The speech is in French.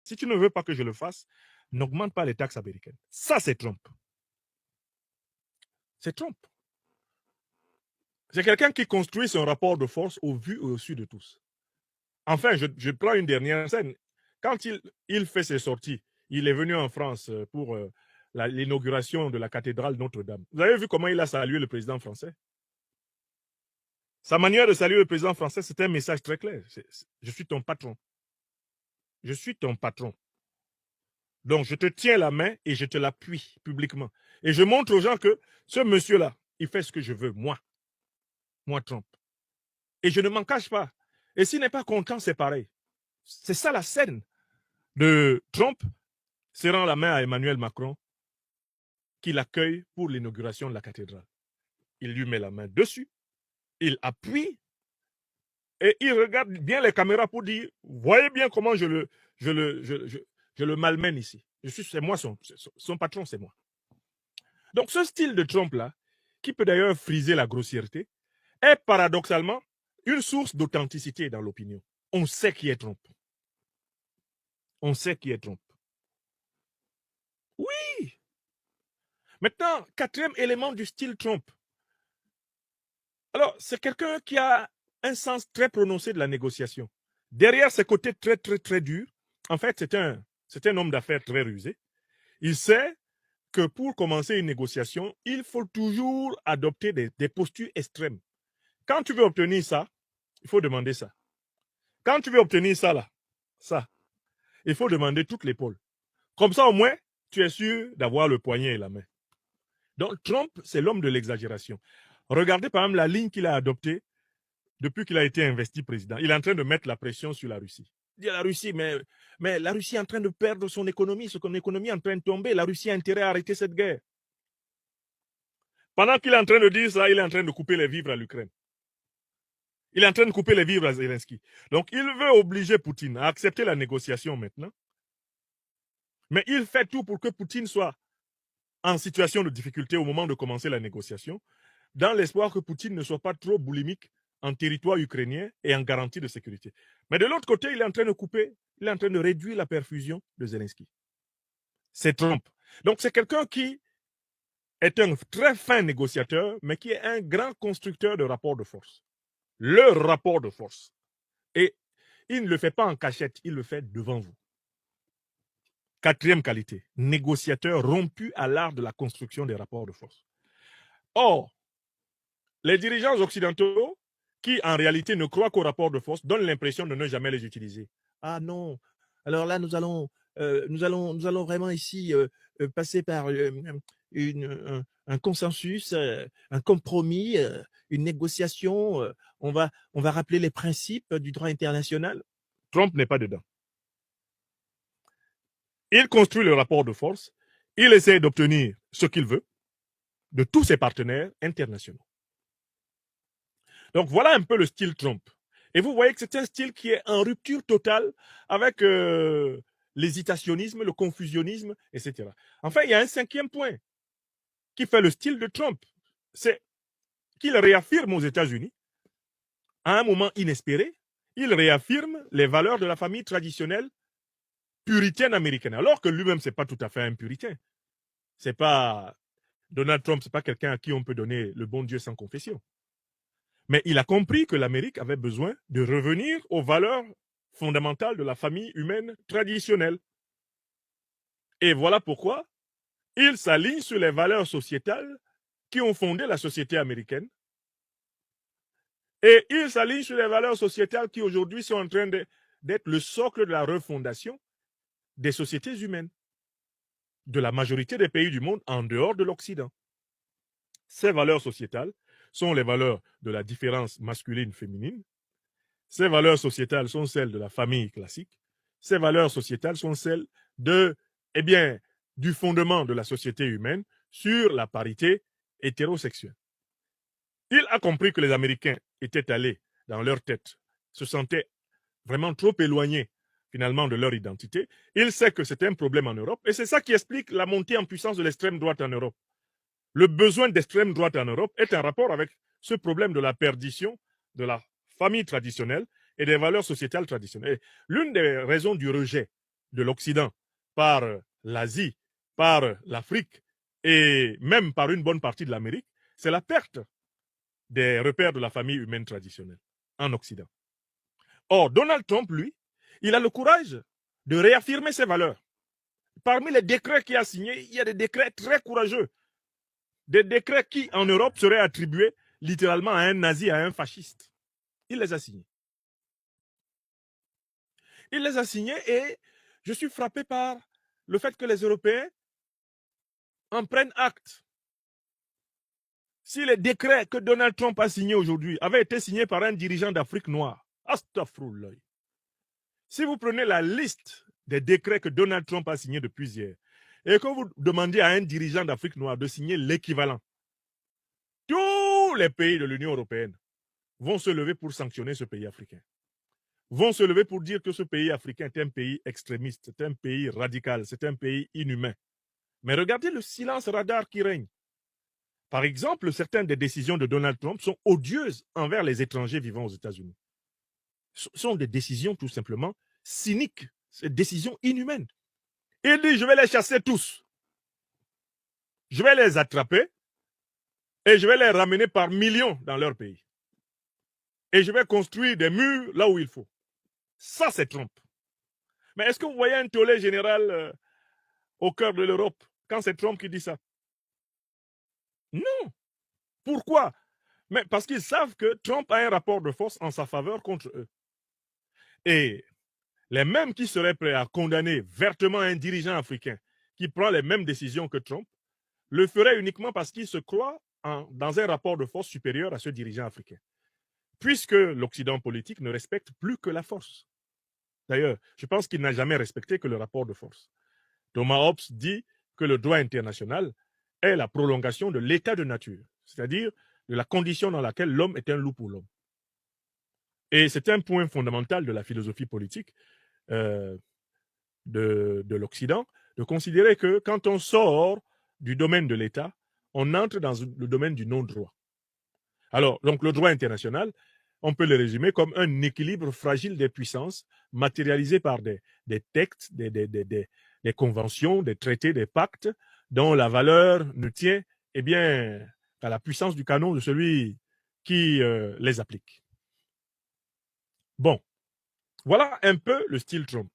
Si tu ne veux pas que je le fasse, n'augmente pas les taxes américaines. Ça, c'est Trump. C'est Trump. C'est quelqu'un qui construit son rapport de force au vu et au su de tous. Enfin, je prends une dernière scène. Quand il fait ses sorties, il est venu en France pour l'inauguration de la cathédrale Notre-Dame. Vous avez vu comment il a salué le président français? Sa manière de saluer le président français, c'était un message très clair. Je suis ton patron. Je suis ton patron. Donc, je te tiens la main et je te l'appuie publiquement. Et je montre aux gens que ce monsieur-là, il fait ce que je veux, moi, Trump. Et je ne m'en cache pas. Et s'il n'est pas content, c'est pareil. C'est ça la scène de Trump serrant la main à Emmanuel Macron, qui l'accueille pour l'inauguration de la cathédrale. Il lui met la main dessus, il appuie et il regarde bien les caméras pour dire, voyez bien comment je le malmène ici. C'est moi son patron, c'est moi. Donc ce style de Trump-là, qui peut d'ailleurs friser la grossièreté, est paradoxalement une source d'authenticité dans l'opinion. On sait qui est Trump. On sait qui est Trump. Oui. Maintenant, quatrième élément du style Trump. Alors, c'est quelqu'un qui a un sens très prononcé de la négociation. Derrière ses côtés très, très, très durs, en fait, c'est un homme d'affaires très rusé. Il sait que pour commencer une négociation, il faut toujours adopter des postures extrêmes. Quand tu veux obtenir ça, il faut demander ça. Quand tu veux obtenir ça, là, ça, il faut demander toute l'épaule. Comme ça, au moins, tu es sûr d'avoir le poignet et la main. Donc, Trump, c'est l'homme de l'exagération. Regardez, par exemple, la ligne qu'il a adoptée depuis qu'il a été investi président. Il est en train de mettre la pression sur la Russie. Il dit à la Russie, mais la Russie est en train de perdre son économie est en train de tomber. La Russie a intérêt à arrêter cette guerre. Pendant qu'il est en train de dire ça, il est en train de couper les vivres à l'Ukraine. Il est en train de couper les vivres à Zelensky. Donc, il veut obliger Poutine à accepter la négociation maintenant. Mais il fait tout pour que Poutine soit en situation de difficulté au moment de commencer la négociation, dans l'espoir que Poutine ne soit pas trop boulimique en territoire ukrainien et en garantie de sécurité. Mais de l'autre côté, il est en train de couper, il est en train de réduire la perfusion de Zelensky. C'est Trump. Donc, c'est quelqu'un qui est un très fin négociateur, mais qui est un grand constructeur de rapports de force. Le rapport de force. Et il ne le fait pas en cachette, il le fait devant vous. Quatrième qualité, négociateur rompu à l'art de la construction des rapports de force. Or, les dirigeants occidentaux, qui en réalité ne croient qu'aux rapports de force, donnent l'impression de ne jamais les utiliser. Ah non, alors là, nous allons vraiment ici passer par un consensus, un compromis, une négociation. On va rappeler les principes du droit international. Trump n'est pas dedans. Il construit le rapport de force, il essaie d'obtenir ce qu'il veut de tous ses partenaires internationaux. Donc voilà un peu le style Trump. Et vous voyez que c'est un style qui est en rupture totale avec l'hésitationnisme, le confusionnisme, etc. Enfin, il y a un cinquième point qui fait le style de Trump. C'est qu'il réaffirme aux États-Unis, à un moment inespéré, il réaffirme les valeurs de la famille traditionnelle puritaine américaine, alors que lui-même, ce n'est pas tout à fait un puritain. C'est pas Donald Trump, ce n'est pas quelqu'un à qui on peut donner le bon Dieu sans confession. Mais il a compris que l'Amérique avait besoin de revenir aux valeurs fondamentales de la famille humaine traditionnelle. Et voilà pourquoi il s'aligne sur les valeurs sociétales qui ont fondé la société américaine. Et il s'aligne sur les valeurs sociétales qui aujourd'hui sont en train d'être le socle de la refondation des sociétés humaines, de la majorité des pays du monde en dehors de l'Occident. Ces valeurs sociétales sont les valeurs de la différence masculine-féminine. Ces valeurs sociétales sont celles de la famille classique. Ces valeurs sociétales sont celles du fondement de la société humaine sur la parité hétérosexuelle. Il a compris que les Américains étaient allés dans leur tête, se sentaient vraiment trop éloignés finalement de leur identité. Il sait que c'est un problème en Europe et c'est ça qui explique la montée en puissance de l'extrême droite en Europe. Le besoin d'extrême droite en Europe est en rapport avec ce problème de la perdition de la famille traditionnelle et des valeurs sociétales traditionnelles. L'une des raisons du rejet de l'Occident par l'Asie, par l'Afrique et même par une bonne partie de l'Amérique, c'est la perte des repères de la famille humaine traditionnelle en Occident. Or, Donald Trump, lui, il a le courage de réaffirmer ses valeurs. Parmi les décrets qu'il a signés, il y a des décrets très courageux. Des décrets qui, en Europe, seraient attribués littéralement à un nazi, à un fasciste. Il les a signés. Il les a signés et je suis frappé par le fait que les Européens en prennent acte. Si les décrets que Donald Trump a signés aujourd'hui avaient été signés par un dirigeant d'Afrique noire, astaghfirullah. Si vous prenez la liste des décrets que Donald Trump a signés depuis hier et que vous demandez à un dirigeant d'Afrique noire de signer l'équivalent, tous les pays de l'Union européenne vont se lever pour sanctionner ce pays africain. Vont se lever pour dire que ce pays africain est un pays extrémiste, c'est un pays radical, c'est un pays inhumain. Mais regardez le silence radar qui règne. Par exemple, certaines des décisions de Donald Trump sont odieuses envers les étrangers vivant aux États-Unis. Ce sont des décisions tout simplement cyniques, des décisions inhumaines. Il dit, je vais les chasser tous. Je vais les attraper et je vais les ramener par millions dans leur pays. Et je vais construire des murs là où il faut. Ça, c'est Trump. Mais est-ce que vous voyez un tollé général au cœur de l'Europe quand c'est Trump qui dit ça? Non. Pourquoi? Mais parce qu'ils savent que Trump a un rapport de force en sa faveur contre eux. Et les mêmes qui seraient prêts à condamner vertement un dirigeant africain qui prend les mêmes décisions que Trump le feraient uniquement parce qu'ils se croient dans un rapport de force supérieur à ce dirigeant africain. Puisque l'Occident politique ne respecte plus que la force. D'ailleurs, je pense qu'il n'a jamais respecté que le rapport de force. Thomas Hobbes dit que le droit international est la prolongation de l'état de nature, c'est-à-dire de la condition dans laquelle l'homme est un loup pour l'homme. Et c'est un point fondamental de la philosophie politique de l'Occident, de considérer que quand on sort du domaine de l'État, on entre dans le domaine du non-droit. Alors, donc le droit international, on peut le résumer comme un équilibre fragile des puissances matérialisé par des textes, des conventions, des traités, des pactes dont la valeur ne tient qu'à la puissance du canon de celui qui les applique. Bon, voilà un peu le style Trump.